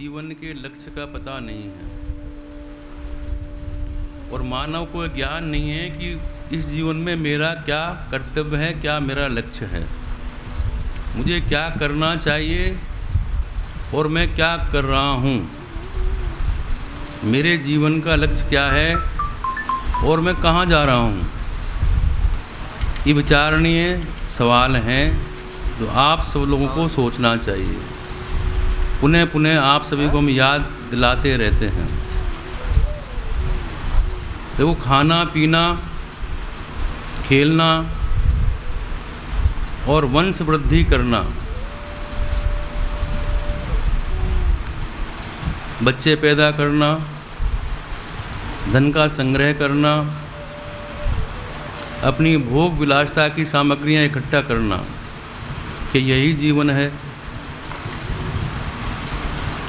जीवन के लक्ष्य का पता नहीं है और मानव को ज्ञान नहीं है कि इस जीवन में मेरा क्या कर्तव्य है, क्या मेरा लक्ष्य है, मुझे क्या करना चाहिए और मैं क्या कर रहा हूँ, मेरे जीवन का लक्ष्य क्या है और मैं कहाँ जा रहा हूँ। ये विचारणीय सवाल हैं जो आप सब लोगों को सोचना चाहिए। पुनः पुनः आप सभी को हम याद दिलाते रहते हैं। देखो, खाना पीना, खेलना और वंश वृद्धि करना, बच्चे पैदा करना, धन का संग्रह करना, अपनी भोग विलासता की सामग्रियां इकट्ठा करना, कि यही जीवन है?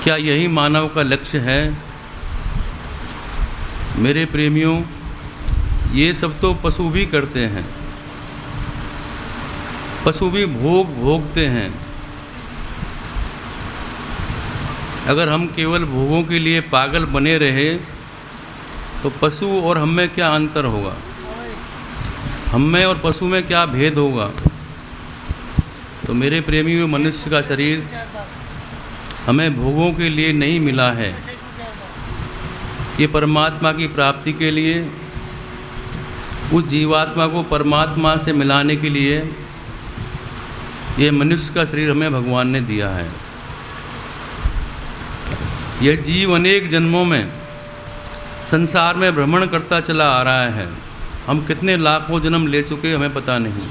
क्या यही मानव का लक्ष्य है? मेरे प्रेमियों, ये सब तो पशु भी करते हैं, पशु भी भोग भोगते हैं। अगर हम केवल भोगों के लिए पागल बने रहे तो पशु और हम में क्या अंतर होगा, हम में और पशु में क्या भेद होगा। तो मेरे प्रेमियों, मनुष्य का शरीर हमें भोगों के लिए नहीं मिला है, ये परमात्मा की प्राप्ति के लिए, उस जीवात्मा को परमात्मा से मिलाने के लिए ये मनुष्य का शरीर हमें भगवान ने दिया है। यह जीव अनेक जन्मों में संसार में भ्रमण करता चला आ रहा है। हम कितने लाखों जन्म ले चुके हमें पता नहीं,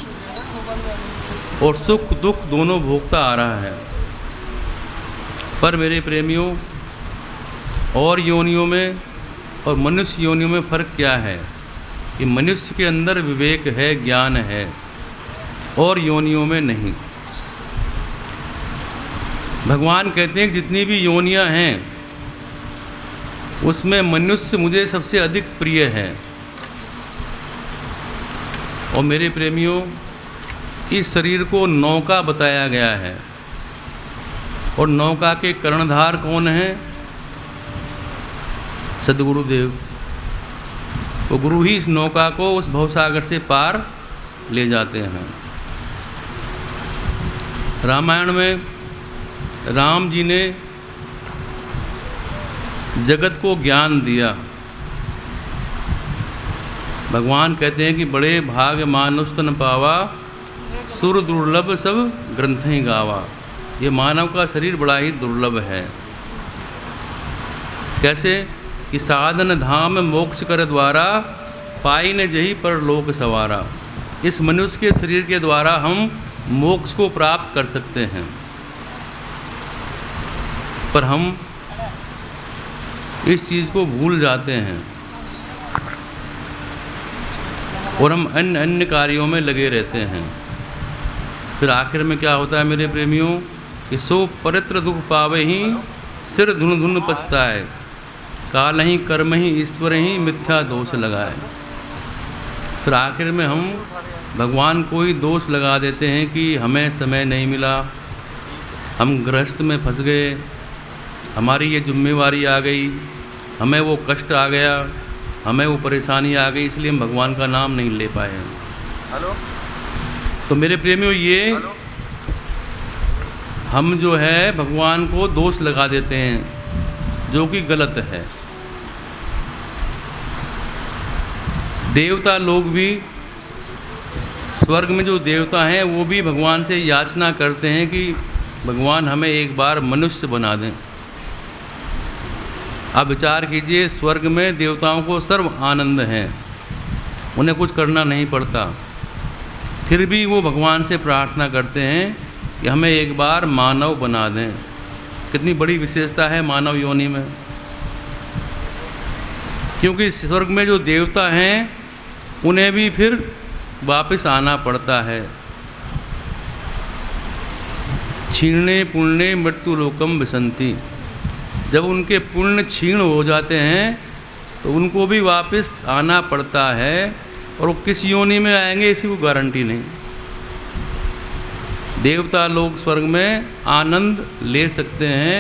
और सुख दुख दोनों भोगता आ रहा है। पर मेरे प्रेमियों, और योनियों में और मनुष्य योनियों में फ़र्क क्या है कि मनुष्य के अंदर विवेक है, ज्ञान है, और योनियों में नहीं। भगवान कहते हैं कि जितनी भी योनियां हैं उसमें मनुष्य मुझे सबसे अधिक प्रिय है। और मेरे प्रेमियों, इस शरीर को नौका बताया गया है, और नौका के कर्णधार कौन हैं? सद्गुरुदेव। तो गुरु ही इस नौका को उस भवसागर से पार ले जाते हैं। रामायण में राम जी ने जगत को ज्ञान दिया। भगवान कहते हैं कि बड़े भाग मानुष तन पावा, सुर दुर्लभ सब ग्रंथ ही गावा। ये मानव का शरीर बड़ा ही दुर्लभ है। कैसे कि साधन धाम मोक्ष कर द्वारा, पाई न जही पर लोक सवारा। इस मनुष्य के शरीर के द्वारा हम मोक्ष को प्राप्त कर सकते हैं, पर हम इस चीज़ को भूल जाते हैं और हम अन्य अन्य कार्यों में लगे रहते हैं। फिर आखिर में क्या होता है मेरे प्रेमियों कि सो परित्र दुख पावे ही, सिर धुन धुन पछताए, काल ही कर्म ही ईश्वर ही मिथ्या दोष लगाए। फिर आखिर में हम भगवान को ही दोष लगा देते हैं कि हमें समय नहीं मिला, हम गृहस्थ में फंस गए, हमारी ये जिम्मेवारी आ गई, हमें वो कष्ट आ गया, हमें वो परेशानी आ गई, इसलिए हम भगवान का नाम नहीं ले पाए। हेलो। तो मेरे प्रेमियों, ये हम जो है भगवान को दोष लगा देते हैं, जो कि गलत है। देवता लोग भी, स्वर्ग में जो देवता हैं वो भी भगवान से याचना करते हैं कि भगवान हमें एक बार मनुष्य बना दें। आप विचार कीजिए, स्वर्ग में देवताओं को सर्व आनंद है, उन्हें कुछ करना नहीं पड़ता, फिर भी वो भगवान से प्रार्थना करते हैं कि हमें एक बार मानव बना दें। कितनी बड़ी विशेषता है मानव योनि में। क्योंकि स्वर्ग में जो देवता हैं उन्हें भी फिर वापस आना पड़ता है। क्षीणे पुण्य मृत्यु लोकम विसंति। जब उनके पुण्य क्षीण हो जाते हैं तो उनको भी वापस आना पड़ता है, और वो किस योनि में आएंगे इसी को गारंटी नहीं। देवता लोग स्वर्ग में आनंद ले सकते हैं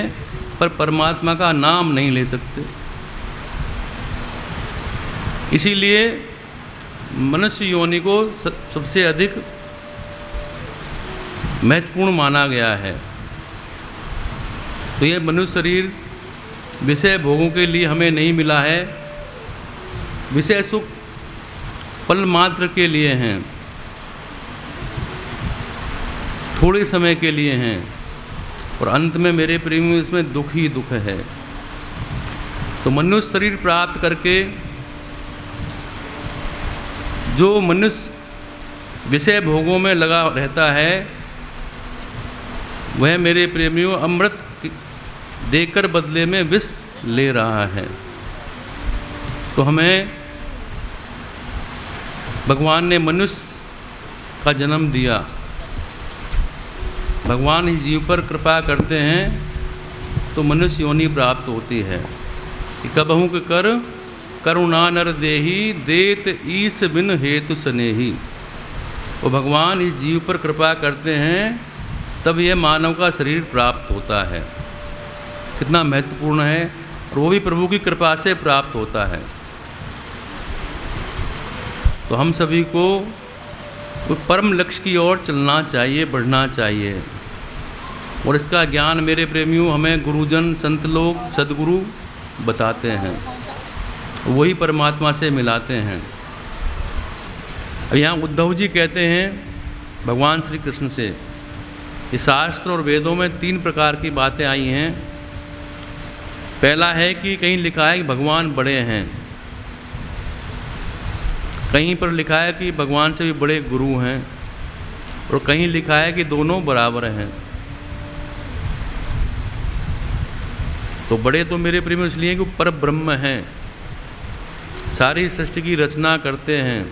पर परमात्मा का नाम नहीं ले सकते। इसीलिए मनुष्य योनि को सबसे अधिक महत्वपूर्ण माना गया है। तो ये मनुष्य शरीर विषय भोगों के लिए हमें नहीं मिला है, विषय सुख पल मात्र के लिए हैं, थोड़े समय के लिए हैं, और अंत में मेरे प्रेमी इसमें दुख ही दुख है। तो मनुष्य शरीर प्राप्त करके जो मनुष्य विषय भोगों में लगा रहता है वह मेरे प्रेमियों अमृत देकर बदले में विष ले रहा है। तो हमें भगवान ने मनुष्य का जन्म दिया, भगवान इस जीव पर कृपा करते हैं तो मनुष्य योनि प्राप्त होती है। कि कबहू के कर करुणा नर देही देत ईस बिन हेतु सनेही। वो भगवान इस जीव पर कृपा करते हैं तब यह मानव का शरीर प्राप्त होता है। कितना महत्वपूर्ण है, और वो भी प्रभु की कृपा से प्राप्त होता है। तो हम सभी को परम लक्ष्य की ओर चलना चाहिए, बढ़ना चाहिए। और इसका ज्ञान मेरे प्रेमियों हमें गुरुजन संत लोग सद्गुरु बताते हैं, वही परमात्मा से मिलाते हैं। अब यहाँ उद्धव जी कहते हैं भगवान श्री कृष्ण से, इस शास्त्र और वेदों में 3 प्रकार की बातें आई हैं। पहला है कि कहीं लिखा है कि भगवान बड़े हैं, कहीं पर लिखा है कि भगवान से भी बड़े गुरु हैं, और कहीं लिखा है कि दोनों बराबर हैं। तो बड़े तो मेरे प्रेम इसलिए कि पर ब्रह्म हैं, सारी सृष्टि की रचना करते हैं।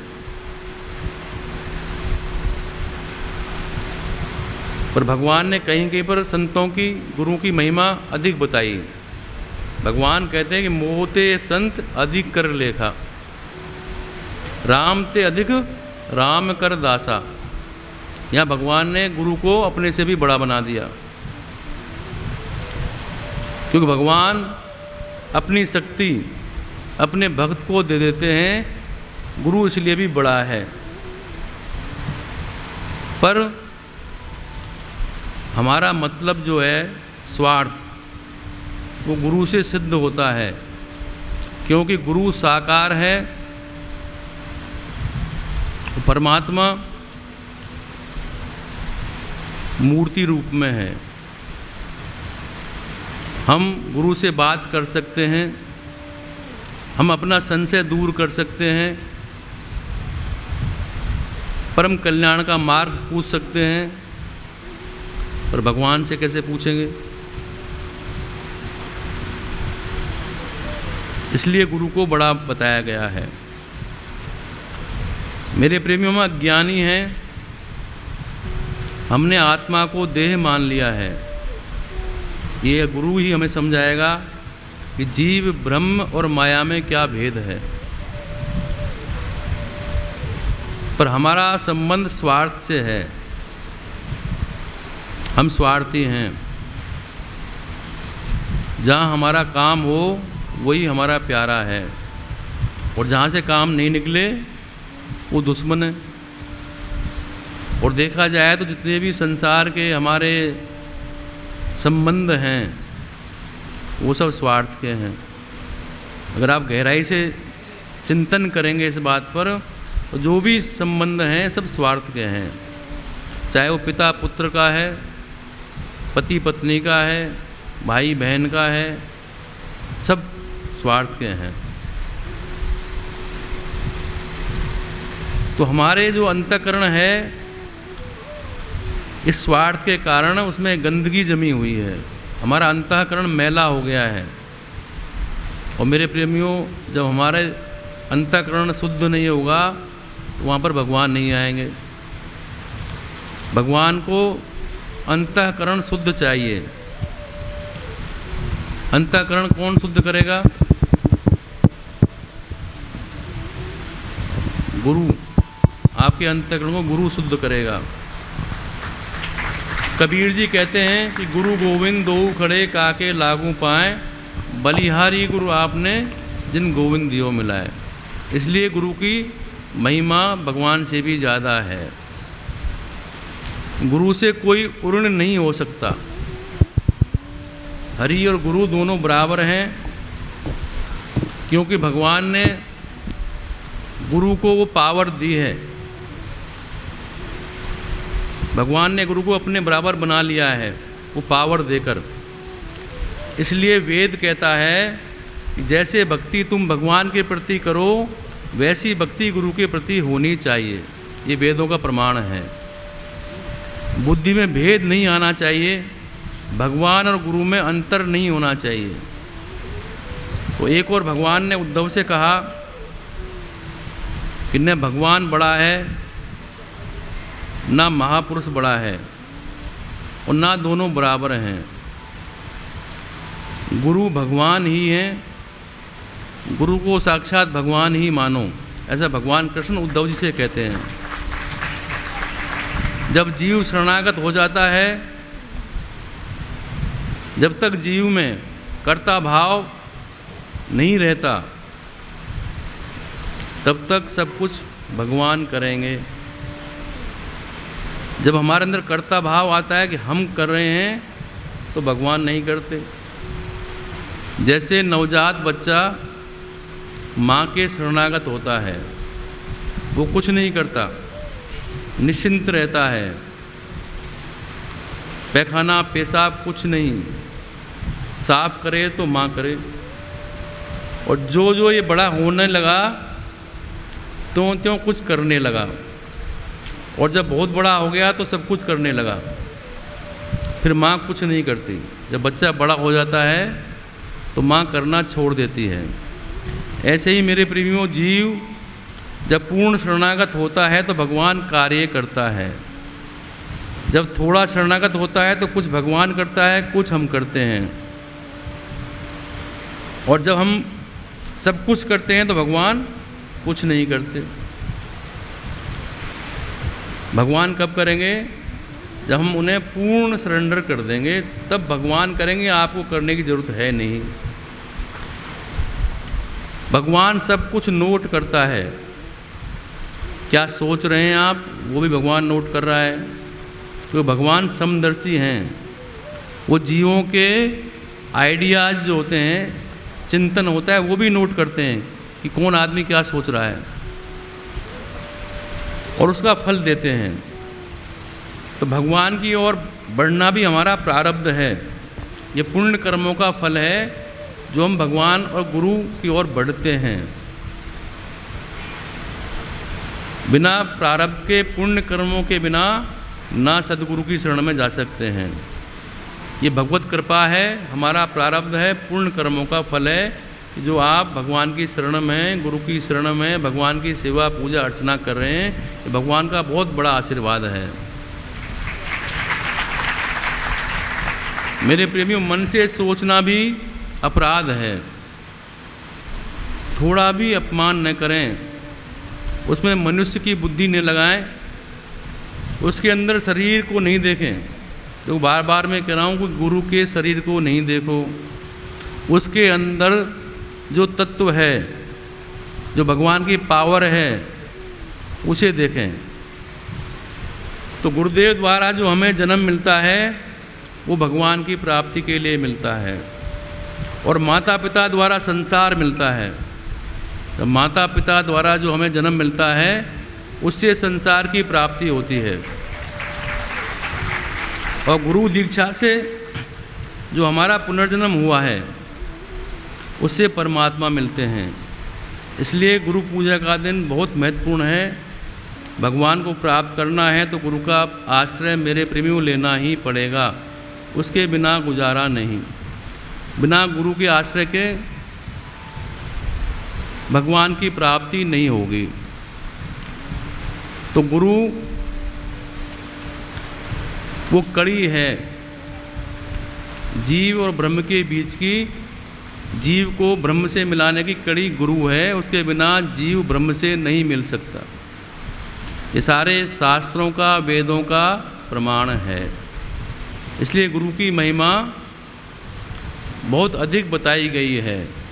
पर भगवान ने कहीं कहीं पर संतों की गुरु की महिमा अधिक बताई। भगवान कहते हैं कि मोहते संत अधिक कर लेखा, राम ते अधिक राम कर दासा। यहाँ भगवान ने गुरु को अपने से भी बड़ा बना दिया, क्योंकि भगवान अपनी शक्ति अपने भक्त को दे देते हैं, गुरु इसलिए भी बड़ा है। पर हमारा मतलब जो है स्वार्थ, वो गुरु से सिद्ध होता है, क्योंकि गुरु साकार है, परमात्मा मूर्ति रूप में है। हम गुरु से बात कर सकते हैं, हम अपना संशय दूर कर सकते हैं, परम कल्याण का मार्ग पूछ सकते हैं, पर भगवान से कैसे पूछेंगे? इसलिए गुरु को बड़ा बताया गया है। मेरे प्रेमियों में अज्ञानी हैं, हमने आत्मा को देह मान लिया है। ये गुरु ही हमें समझाएगा कि जीव ब्रह्म और माया में क्या भेद है। पर हमारा संबंध स्वार्थ से है, हम स्वार्थी हैं। जहाँ हमारा काम हो वही हमारा प्यारा है, और जहाँ से काम नहीं निकले वो दुश्मन है। और देखा जाए तो जितने भी संसार के हमारे संबंध हैं वो सब स्वार्थ के हैं। अगर आप गहराई से चिंतन करेंगे इस बात पर, तो जो भी संबंध हैं सब स्वार्थ के हैं। चाहे वो पिता पुत्र का है, पति पत्नी का है, भाई बहन का है, सब स्वार्थ के हैं। तो हमारे जो अंतःकरण है, इस स्वार्थ के कारण उसमें गंदगी जमी हुई है, हमारा अंतःकरण मैला हो गया है। और मेरे प्रेमियों, जब हमारे अंतःकरण शुद्ध नहीं होगा तो वहाँ पर भगवान नहीं आएंगे। भगवान को अंतःकरण शुद्ध चाहिए। अंतःकरण कौन शुद्ध करेगा? गुरु। आपके अंतःकरण को गुरु शुद्ध करेगा। कबीर जी कहते हैं कि गुरु गोविंद दो खड़े काके लागू पाए, बलिहारी गुरु आपने जिन गोविंद दियो मिलाए। इसलिए गुरु की महिमा भगवान से भी ज़्यादा है। गुरु से कोई उर्ण नहीं हो सकता। हरि और गुरु दोनों बराबर हैं, क्योंकि भगवान ने गुरु को वो पावर दी है। भगवान ने गुरु को अपने बराबर बना लिया है वो पावर देकर। इसलिए वेद कहता है कि जैसे भक्ति तुम भगवान के प्रति करो वैसी भक्ति गुरु के प्रति होनी चाहिए। ये वेदों का प्रमाण है। बुद्धि में भेद नहीं आना चाहिए, भगवान और गुरु में अंतर नहीं होना चाहिए। तो एक और भगवान ने उद्धव से कहा कि न भगवान बड़ा है ना महापुरुष बड़ा है और ना दोनों बराबर हैं। गुरु भगवान ही हैं, गुरु को साक्षात भगवान ही मानो, ऐसा भगवान कृष्ण उद्धव जी से कहते हैं। जब जीव शरणागत हो जाता है, जब तक जीव में कर्ता भाव नहीं रहता, तब तक सब कुछ भगवान करेंगे। जब हमारे अंदर कर्ता भाव आता है कि हम कर रहे हैं, तो भगवान नहीं करते। जैसे नवजात बच्चा माँ के शरणागत होता है, वो कुछ नहीं करता, निश्चिंत रहता है, पैखाना पेशाब कुछ नहीं, साफ करे तो माँ करे। और जो जो ये बड़ा होने लगा त्यों त्यों कुछ करने लगा, और जब बहुत बड़ा हो गया तो सब कुछ करने लगा। फिर माँ कुछ नहीं करती। जब बच्चा बड़ा हो जाता है तो माँ करना छोड़ देती है। ऐसे ही मेरे प्रेमियों, जीव जब पूर्ण शरणागत होता है तो भगवान कार्य करता है। जब थोड़ा शरणागत होता है तो कुछ भगवान करता है, कुछ हम करते हैं। और जब हम सब कुछ करते हैं तो भगवान कुछ नहीं करते। भगवान कब करेंगे? जब हम उन्हें पूर्ण सरेंडर कर देंगे, तब भगवान करेंगे। आपको करने की ज़रूरत है नहीं। भगवान सब कुछ नोट करता है। क्या सोच रहे हैं आप, वो भी भगवान नोट कर रहा है, क्योंकि भगवान समदर्शी हैं। वो जीवों के आइडियाज़ जो होते हैं, चिंतन होता है, वो भी नोट करते हैं कि कौन आदमी क्या सोच रहा है, और उसका फल देते हैं। तो भगवान की ओर बढ़ना भी हमारा प्रारब्ध है। ये पुण्य कर्मों का फल है जो हम भगवान और गुरु की ओर बढ़ते हैं। बिना प्रारब्ध के, पुण्य कर्मों के बिना ना सदगुरु की शरण में जा सकते हैं। ये भगवत कृपा है, हमारा प्रारब्ध है, पुण्य कर्मों का फल है कि जो आप भगवान की शरण में, गुरु की शरण में, भगवान की सेवा पूजा अर्चना कर रहे हैं। ये भगवान का बहुत बड़ा आशीर्वाद है। मेरे प्रेमियों, मन से सोचना भी अपराध है। थोड़ा भी अपमान न करें, उसमें मनुष्य की बुद्धि न लगाएं, उसके अंदर शरीर को नहीं देखें। तो बार बार मैं कह रहा हूँ कि गुरु के शरीर को नहीं देखो, उसके अंदर जो तत्व है, जो भगवान की पावर है, उसे देखें। तो गुरुदेव द्वारा जो हमें जन्म मिलता है वो भगवान की प्राप्ति के लिए मिलता है, और माता पिता द्वारा संसार मिलता है। तो माता पिता द्वारा जो हमें जन्म मिलता है उससे संसार की प्राप्ति होती है, और गुरु दीक्षा से जो हमारा पुनर्जन्म हुआ है उससे परमात्मा मिलते हैं। इसलिए गुरु पूजा का दिन बहुत महत्वपूर्ण है। भगवान को प्राप्त करना है तो गुरु का आश्रय मेरे प्रेमियों लेना ही पड़ेगा, उसके बिना गुजारा नहीं। बिना गुरु के आश्रय के भगवान की प्राप्ति नहीं होगी। तो गुरु वो कड़ी है जीव और ब्रह्म के बीच की, जीव को ब्रह्म से मिलाने की कड़ी गुरु है। उसके बिना जीव ब्रह्म से नहीं मिल सकता। ये सारे शास्त्रों का, वेदों का प्रमाण है। इसलिए गुरु की महिमा बहुत अधिक बताई गई है।